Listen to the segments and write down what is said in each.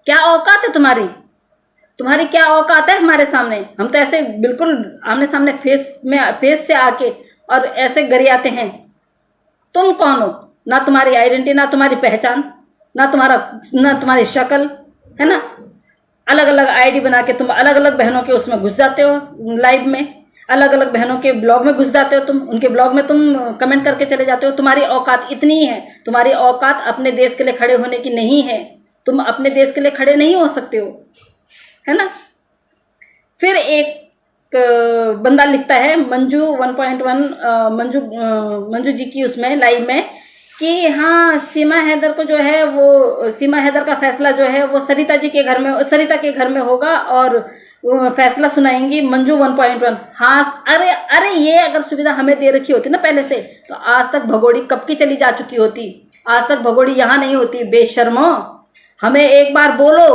क्या औकात है तुम्हारी? तुम्हारी क्या औकात है हमारे सामने? हम तो ऐसे बिल्कुल आमने सामने फेस से आके और ऐसे गरियाते हैं। तुम कौन हो? ना तुम्हारी आइडेंटिटी, ना तुम्हारी पहचान, ना तुम्हारी शक्ल, है ना? अलग अलग आईडी बना के तुम अलग अलग बहनों के उसमें घुस जाते हो लाइव में, अलग अलग बहनों के ब्लॉग में घुस जाते हो तुम, उनके ब्लॉग में तुम कमेंट करके चले जाते हो। तुम्हारी औकात इतनी ही है, तुम्हारी औकात अपने देश के लिए खड़े होने की नहीं है। तुम अपने देश के लिए खड़े नहीं हो सकते हो, है ना? फिर एक बंदा लिखता है मंजू 1.1, मंजू जी की उसमें लाइव में कि हाँ सीमा हैदर को जो है वो सीमा हैदर का फैसला जो है वो सरिता के घर में होगा और फैसला सुनाएंगी मंजू 1.1। हाँ अरे ये अगर सुविधा हमें दे रखी होती ना पहले से, तो आज तक भगोड़ी कब की चली जा चुकी होती। आज तक भगोड़ी यहाँ नहीं होती। बेशर्मो, हमें एक बार बोलो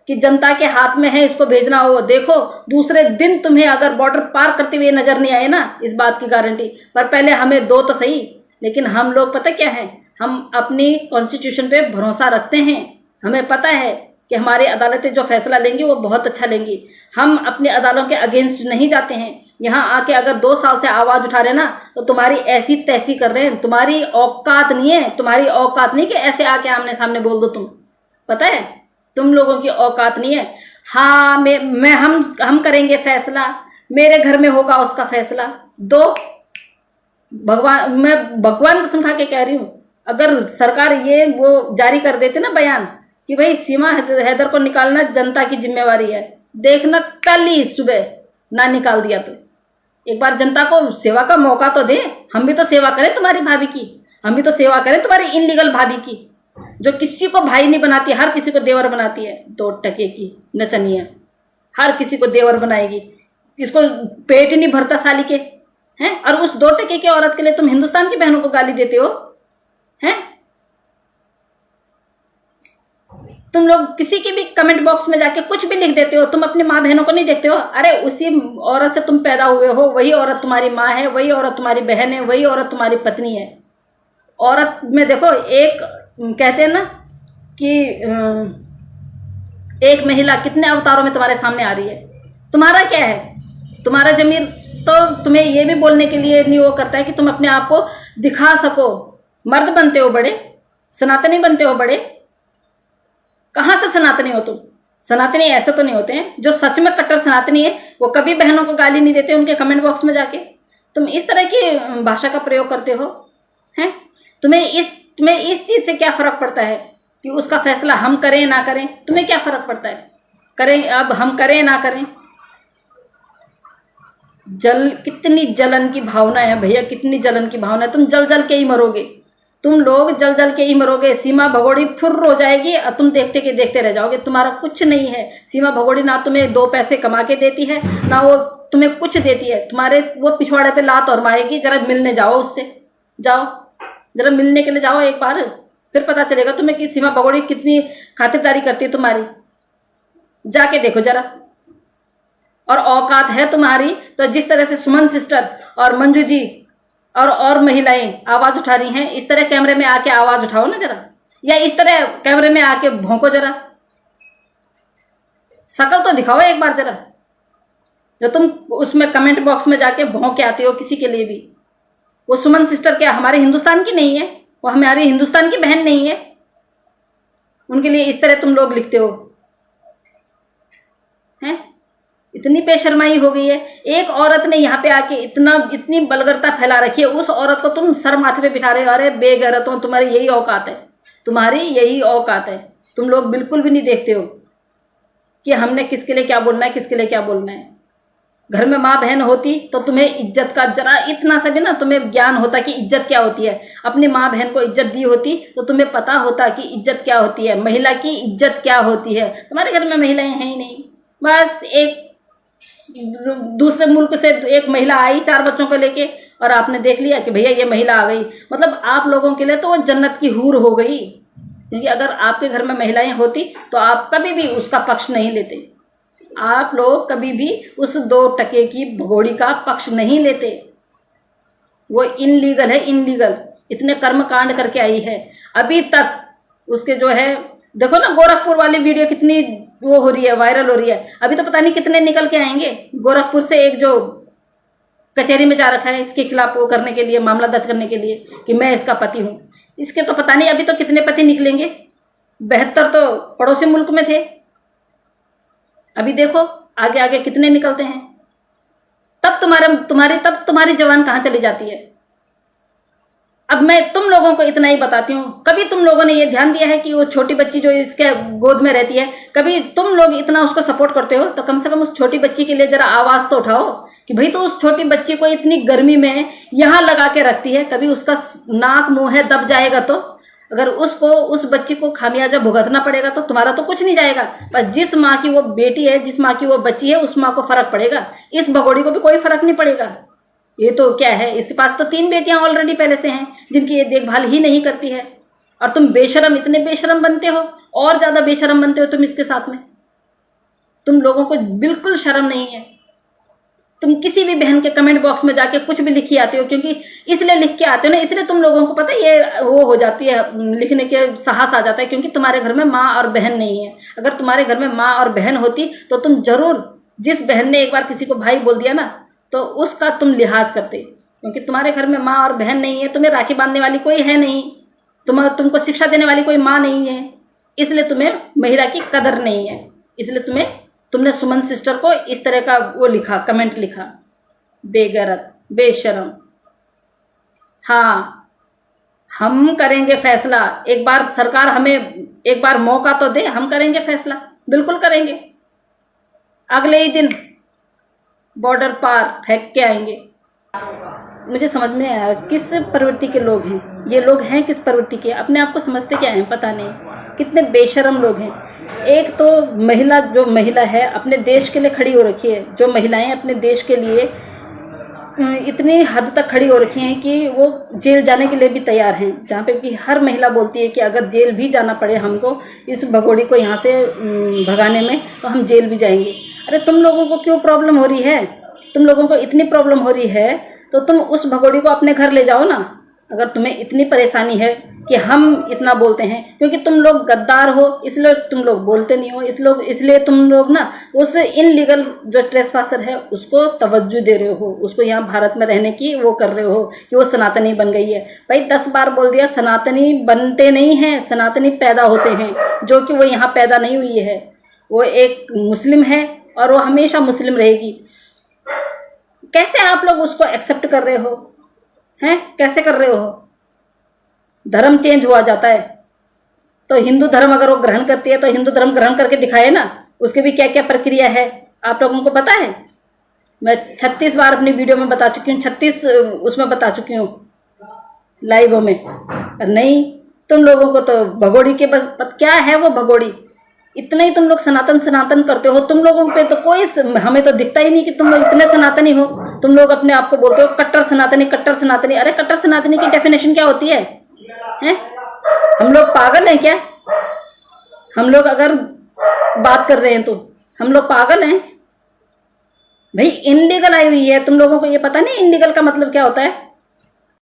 कि जनता के हाथ में है इसको भेजना हो, देखो दूसरे दिन तुम्हें अगर बॉर्डर पार करते हुए नजर नहीं आए ना, इस बात की गारंटी। पर पहले हमें दो तो सही। लेकिन हम लोग पता क्या है, हम अपनी कॉन्स्टिट्यूशन पे भरोसा रखते हैं। हमें पता है कि हमारी अदालतें जो फैसला लेंगी वो बहुत अच्छा लेंगी। हम अपनी अदालतों के अगेंस्ट नहीं जाते हैं। यहाँ आके अगर 2 साल से आवाज उठा रहे ना, तो तुम्हारी ऐसी तैसी कर रहे हैं। तुम्हारी औकात नहीं है, तुम्हारी औकात नहीं कि ऐसे आके आमने सामने बोल दो तुम। पता है तुम लोगों की औकात नहीं है। हाँ हम करेंगे फैसला, मेरे घर में होगा उसका फैसला। दो मैं भगवान कसम खा के कह रही हूँ, अगर सरकार ये वो जारी कर देते ना बयान कि भाई सीमा हैदर को निकालना जनता की जिम्मेवारी है, देखना कल ही सुबह ना निकाल दिया तो। एक बार जनता को सेवा का मौका तो दे। हम भी तो सेवा करें तुम्हारी भाभी की, हम भी तो सेवा करें तुम्हारी इनलीगल भाभी की, जो किसी को भाई नहीं बनाती, हर किसी को देवर बनाती है। 2 टके की नचनिया हर किसी को देवर बनाएगी। इसको पेट ही नहीं भरता साली के, हैं? और उस 2 टके की औरत के लिए तुम हिंदुस्तान की बहनों को गाली देते हो, हैं? तुम लोग किसी के भी कमेंट बॉक्स में जाके कुछ भी लिख देते हो, तुम अपनी माँ बहनों को नहीं देखते हो। अरे उसी औरत से तुम पैदा हुए हो, वही औरत तुम्हारी माँ है, वही औरत तुम्हारी बहन है, वही औरत तुम्हारी पत्नी है। औरत में देखो, एक कहते हैं ना कि एक महिला कितने अवतारों में तुम्हारे सामने आ रही है। तुम्हारा क्या है? तुम्हारा जमीर तो तुम्हें ये भी बोलने के लिए नहीं वो करता है कि तुम अपने आप को दिखा सको। मर्द बनते हो बड़े, सनातनी बनते हो बड़े। कहाँ से सनातनी हो तुम? सनातनी ऐसे तो नहीं होते हैं। जो सच में कट्टर सनातनी है वो कभी बहनों को गाली नहीं देते उनके कमेंट बॉक्स में जाके। तुम इस तरह की भाषा का प्रयोग करते हो, हैं? तुम्हें इस चीज से क्या फर्क पड़ता है कि उसका फैसला हम करें ना करें? तुम्हें क्या फर्क पड़ता है? करें, अब हम करें ना करें। कितनी जलन की भावना है भैया, कितनी जलन की भावना है। तुम जल जल के ही मरोगे, तुम लोग जल जल के ही मरोगे। सीमा भगोड़ी फुर्र हो जाएगी और तुम देखते के देखते रह जाओगे। तुम्हारा कुछ नहीं है। सीमा भगोड़ी ना तुम्हें 2 पैसे कमा के देती है, ना वो तुम्हें कुछ देती है। तुम्हारे वो पिछवाड़े पे लात और मारेगी। जरा मिलने जाओ उससे, जाओ जरा मिलने के लिए जाओ एक बार, फिर पता चलेगा तुम्हें कि सीमा भगोड़ी कितनी खातिरदारी करती है तुम्हारी। जाके देखो जरा। और औकात है तुम्हारी तो जिस तरह से सुमन सिस्टर और मंजू जी और महिलाएं आवाज उठा रही हैं, इस तरह कैमरे में आके आवाज उठाओ ना जरा, या इस तरह कैमरे में आके भौंको जरा। शकल तो दिखाओ एक बार जरा, जो तुम उसमें कमेंट बॉक्स में जाके भौंक के आते हो किसी के लिए भी। वो सुमन सिस्टर क्या हमारे हिंदुस्तान की नहीं है? वो हमारी हिंदुस्तान की बहन नहीं है? उनके लिए इस तरह तुम लोग लिखते हो, हैं? इतनी बेशर्माई हो गई है। एक औरत ने यहाँ पे आके इतनी बलगरता फैला रखी है, उस औरत को तुम सर माथे पे बिठा रहे हो। अरे बेगैरतों, तुम्हारी यही औकात है, तुम्हारी यही औकात है। तुम लोग बिल्कुल भी नहीं देखते हो कि हमने किसके लिए क्या बोलना है, किसके लिए क्या बोलना है। घर में माँ बहन होती तो तुम्हें इज्जत का जरा इतना सा भी ना तुम्हें ज्ञान होता कि इज्जत क्या होती है। अपनी माँ बहन को इज्जत दी होती तो तुम्हें पता होता कि इज्जत क्या होती है, महिला की इज्जत क्या होती है। तुम्हारे घर में महिलाएं हैं ही नहीं। बस एक दूसरे मुल्क से एक महिला आई 4 बच्चों को लेके, और आपने देख लिया कि भैया ये महिला आ गई। मतलब आप लोगों के लिए तो वो जन्नत की हूर हो गई। क्योंकि अगर आपके घर में महिलाएं होती तो आप कभी भी उसका पक्ष नहीं लेते। आप लोग कभी भी उस 2 टके की भगोड़ी का पक्ष नहीं लेते। वो इनलीगल है, इनलीगल। इतने कर्म कांड करके आई है, अभी तक उसके जो है देखो ना गोरखपुर वाली वीडियो कितनी वो हो रही है, वायरल हो रही है। अभी तो पता नहीं कितने निकल के आएंगे। गोरखपुर से एक जो कचहरी में जा रखा है इसके खिलाफ वो करने के लिए, मामला दर्ज करने के लिए कि मैं इसका पति हूं, इसके तो पता नहीं अभी तो कितने पति निकलेंगे। 72 तो पड़ोसी मुल्क में थे। अभी देखो आगे आगे कितने निकलते हैं। तब तुम्हारी जवान कहाँ चली जाती है। अब मैं तुम लोगों को इतना ही बताती हूँ, कभी तुम लोगों ने ये ध्यान दिया है कि वो छोटी बच्ची जो इसके गोद में रहती है, कभी तुम लोग इतना उसको सपोर्ट करते हो तो कम से कम उस छोटी बच्ची के लिए जरा आवाज तो उठाओ कि भाई तो उस छोटी बच्ची को इतनी गर्मी में यहाँ लगा के रखती है, कभी उसका नाक मुंह है दब जाएगा तो अगर उस बच्ची को खामियाजा भुगतना पड़ेगा तो तुम्हारा तो कुछ नहीं जाएगा। पर जिस माँ की वो बेटी है, जिस माँ की वो बच्ची है, उस माँ को फर्क पड़ेगा। इस भगोड़ी को भी कोई फर्क नहीं पड़ेगा। ये तो क्या है, इसके पास तो 3 बेटियां ऑलरेडी पहले से हैं जिनकी ये देखभाल ही नहीं करती है। और तुम बेशरम, इतने बेशरम बनते हो, और ज्यादा बेशरम बनते हो तुम इसके साथ में। तुम लोगों को बिल्कुल शर्म नहीं है। तुम किसी भी बहन के कमेंट बॉक्स में जाके कुछ भी लिखी आते हो, क्योंकि इसलिए लिख के आते हो ना, इसलिए तुम लोगों को पता है ये वो हो जाती है, लिखने के साहस आ जाता है, क्योंकि तुम्हारे घर में माँ और बहन नहीं है। अगर तुम्हारे घर में माँ और बहन होती तो तुम जरूर, जिस बहन ने एक बार किसी को भाई बोल दिया ना तो उसका तुम लिहाज करते, क्योंकि तुम्हारे घर में माँ और बहन नहीं है, तुम्हें राखी बांधने वाली कोई है नहीं, तुमको शिक्षा देने वाली कोई माँ नहीं है, इसलिए तुम्हें महिला की कदर नहीं है। इसलिए तुमने सुमन सिस्टर को इस तरह का वो लिखा, कमेंट लिखा, बेगैरत, बेशरम। हाँ, हम करेंगे फैसला। एक बार सरकार हमें एक बार मौका तो दे, हम करेंगे फैसला, बिल्कुल करेंगे। अगले ही दिन बॉर्डर पार फेंक के आएंगे। मुझे समझ में आया किस प्रवृत्ति के लोग हैं ये। लोग हैं किस प्रवृत्ति के, अपने आप को समझते क्या हैं पता नहीं। कितने बेशरम लोग हैं। एक तो जो महिला है अपने देश के लिए खड़ी हो रखी है, जो महिलाएं अपने देश के लिए इतनी हद तक खड़ी हो रखी हैं कि वो जेल जाने के लिए भी तैयार हैं। जहाँ पे कि हर महिला बोलती है कि अगर जेल भी जाना पड़े हमको, इस भगोड़ी को यहाँ से भगाने में, तो हम जेल भी जाएंगे। अरे तुम लोगों को क्यों प्रॉब्लम हो रही है? तुम लोगों को इतनी प्रॉब्लम हो रही है तो तुम उस भगोड़ी को अपने घर ले जाओ ना। अगर तुम्हें इतनी परेशानी है कि हम इतना बोलते हैं, क्योंकि तुम लोग गद्दार हो इसलिए तुम लोग बोलते नहीं हो, इसलिए तुम लोग ना उस इनलीगल जो ट्रेसपासर है उसको तवज्जो दे रहे हो, उसको यहाँ भारत में रहने की वो कर रहे हो कि वो सनातनी बन गई है। भाई 10 बार बोल दिया, सनातनी बनते नहीं हैं, सनातनी पैदा होते हैं, जो कि वो यहाँ पैदा नहीं हुई है। वो एक मुस्लिम है और वो हमेशा मुस्लिम रहेगी। कैसे आप लोग उसको एक्सेप्ट कर रहे हो हैं? कैसे कर रहे हो? धर्म चेंज हुआ जाता है तो हिंदू धर्म अगर वो ग्रहण करती है तो हिंदू धर्म ग्रहण करके दिखाए ना, उसके भी क्या क्या प्रक्रिया है आप लोगों को पता है। मैं 36 बार अपनी वीडियो में बता चुकी हूँ, 36 उसमें बता चुकी हूँ लाइव में। नहीं, तुम लोगों को तो भगोड़ी के क्या है वो भगोड़ी, इतना ही तुम लोग सनातन करते हो। तुम लोगों पे तो कोई, हमें तो दिखता ही नहीं कि तुम लोग इतने सनातनी हो। तुम लोग अपने आप को बोलते हो कट्टर सनातनी, कट्टर सनातनी। अरे कट्टर सनातनी की डेफिनेशन क्या होती है? हैं? हम लोग पागल हैं क्या? हम लोग अगर बात कर रहे हैं तो हम लोग पागल हैं? भाई इनलीगल आई हुई है, तुम लोगों को ये पता नहीं इनलीगल का मतलब क्या होता है?